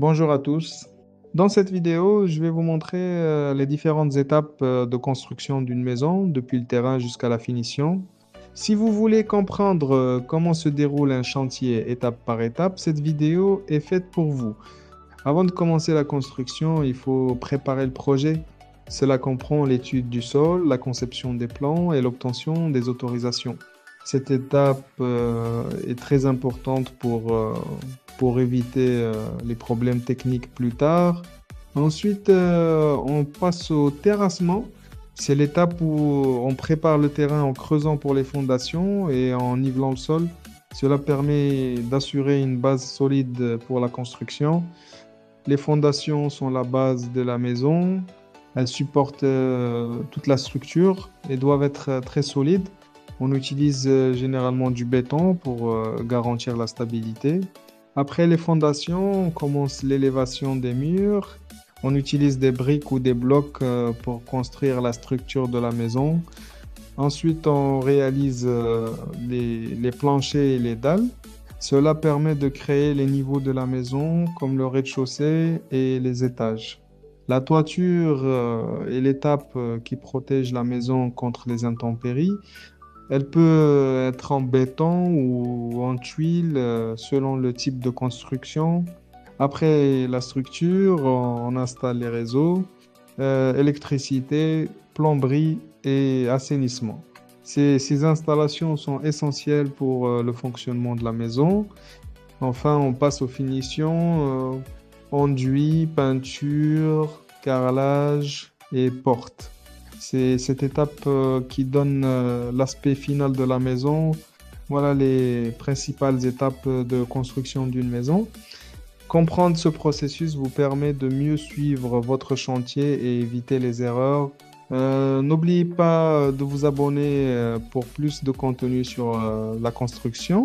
Bonjour à tous. Dans cette vidéo, je vais vous montrer les différentes étapes de construction d'une maison, depuis le terrain jusqu'à la finition. Si vous voulez comprendre comment se déroule un chantier étape par étape, cette vidéo est faite pour vous. Avant de commencer la construction, il faut préparer le projet. Cela comprend l'étude du sol, la conception des plans et l'obtention des autorisations. Cette étape est très importante pour éviter les problèmes techniques plus tard. Ensuite, on passe au terrassement. C'est l'étape où on prépare le terrain en creusant pour les fondations et en nivelant le sol. Cela permet d'assurer une base solide pour la construction. Les fondations sont la base de la maison. Elles supportent toute la structure et doivent être très solides. On utilise généralement du béton pour garantir la stabilité. Après les fondations, on commence l'élévation des murs. On utilise des briques ou des blocs pour construire la structure de la maison. Ensuite, on réalise les planchers et les dalles. Cela permet de créer les niveaux de la maison, comme le rez-de-chaussée et les étages. La toiture est l'étape qui protège la maison contre les intempéries. Elle peut être en béton ou en tuile selon le type de construction. Après la structure, on installe les réseaux, électricité, plomberie et assainissement. Ces installations sont essentielles pour le fonctionnement de la maison. Enfin, on passe aux finitions, enduit, peinture, carrelage et porte. C'est cette étape qui donne l'aspect final de la maison. Voilà les principales étapes de construction d'une maison. Comprendre ce processus vous permet de mieux suivre votre chantier et éviter les erreurs. N'oubliez pas de vous abonner pour plus de contenu sur la construction.